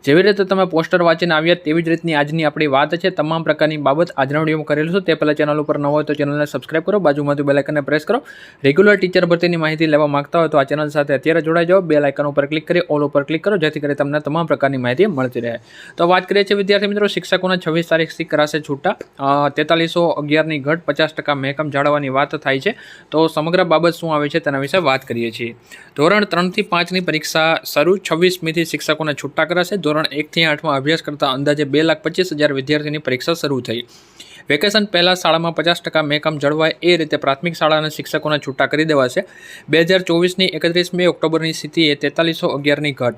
જેવી રીતે તમે પોસ્ટર વાંચીને આવ્યા તેવી જ રીતની આજની આપણી વાત છે। તમામ પ્રકારની બાબત આજના વિડીયોમાં કરેલું છે। તે પહેલાં ચેનલ ઉપર ન હોય તો ચેનલને સબસ્ક્રાઇબ કરો, બાજુમાંથી બેલ આઇકનને પ્રેસ કરો। રેગ્યુલર ટીચર ભરતીની માહિતી લેવા માંગતા હોય તો આ ચેનલ સાથે અત્યારે જોડાઈ જાઓ। બેલ આઇકન ઉપર ક્લિક કરી ઓલ ઉપર ક્લિક કરો, જેથી કરી તમને તમામ પ્રકારની માહિતી મળતી રહે। તો વાત કરીએ છીએ વિદ્યાર્થી મિત્રો, શિક્ષકોના 26 તારીખથી કરાશે છૂટા। 4311ની ઘટ, 50% મહેકમ જાળવવાની વાત થાય છે। તો સમગ્ર બાબત શું આવે છે તેના વિશે વાત કરીએ છીએ। ધોરણ 3 થી 5ની પરીક્ષા શરૂ 26મીથી શિક્ષકોને છૂટા કરાશે। ધોરણ 1 થી 8માં અભ્યાસ કરતા અંદાજે 2,25,000 વિદ્યાર્થીની પરીક્ષા શરૂ થઈ। વેકેશન પહેલાં શાળામાં 50% મહેકમ જળવાય એ રીતે પ્રાથમિક શાળાના શિક્ષકોને છૂટા કરી દેવાશે। 2024ની 31મી ઓક્ટોબરની સ્થિતિએ 4311ની ઘટ।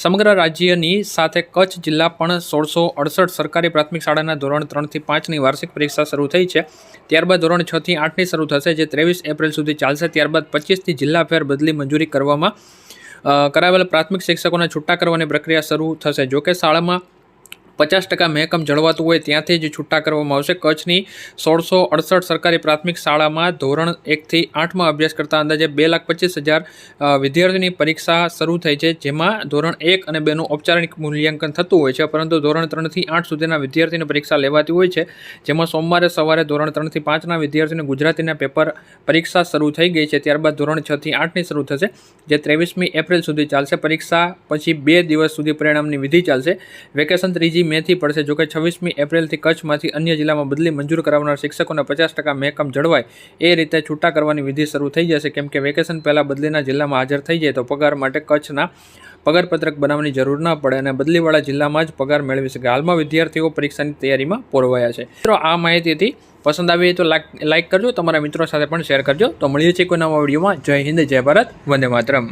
સમગ્ર રાજ્યની સાથે કચ્છ જિલ્લા પણ 1668 સરકારી પ્રાથમિક શાળાના ધોરણ 3 થી 5ની વાર્ષિક પરીક્ષા શરૂ થઈ છે। ત્યારબાદ ધોરણ 6 થી 8ની શરૂ થશે, જે 23 એપ્રિલ સુધી ચાલશે। ત્યારબાદ 25થી જિલ્લા ફેર બદલી મંજૂરી કરવામાં કરાવેલ પ્રાથમિક શિક્ષકોને છૂટા કરવાની પ્રક્રિયા શરૂ થશે। જોકે શાળામાં 50% મહેકમ જળવાતું હોય ત્યાંથી જ છૂટા કરવામાં આવશે। કચ્છની 1668 સરકારી પ્રાથમિક શાળામાં ધોરણ 1 થી 8માં અભ્યાસ કરતા અંદાજે 2,25,000 વિદ્યાર્થીની પરીક્ષા શરૂ થઈ છે, જેમાં ધોરણ 1 અને 2નું ઔપચારિક મૂલ્યાંકન થતું હોય છે, પરંતુ ધોરણ 3 થી 8 સુધીના વિદ્યાર્થીની પરીક્ષા લેવાતી હોય છે, જેમાં સોમવારે સવારે ધોરણ 3 થી 5ના વિદ્યાર્થીને ગુજરાતીના પેપર પરીક્ષા શરૂ થઈ ગઈ છે। ત્યારબાદ ધોરણ 6 થી 8ની શરૂ થશે, જે 23મી એપ્રિલ સુધી ચાલશે। પરીક્ષા પછી 2 દિવસ સુધી પરિણામની વિધિ ચાલશે। વેકેશન 3 મેથી પડશે। જોકે 26મી એપ્રિલથી કચ્છમાંથી અન્ય જિલ્લામાં બદલી મંજૂર કરાવનાર શિક્ષકોને 50% મહેકમ જળવાય એ રીતે છૂટા કરવાની વિધિ શરૂ થઈ જશે, કેમ કે વેકેશન પહેલાં બદલીના જિલ્લામાં હાજર થઈ જાય તો પગાર માટે કચ્છના પગારપત્રક બનાવવાની જરૂર ન પડે અને બદલીવાળા જિલ્લામાં જ પગાર મેળવી શકે। હાલમાં વિદ્યાર્થીઓ પરીક્ષાની તૈયારીમાં પોરવાયા છે। મિત્રો, આ માહિતી હતી, પસંદ આવી તો લાઈક કરજો, તમારા મિત્રો સાથે પણ શેર કરજો। તો મળીએ છીએ કોઈ નવા વિડીયોમાં। જય હિન્દ, જય ભારત, વંદે માતરમ।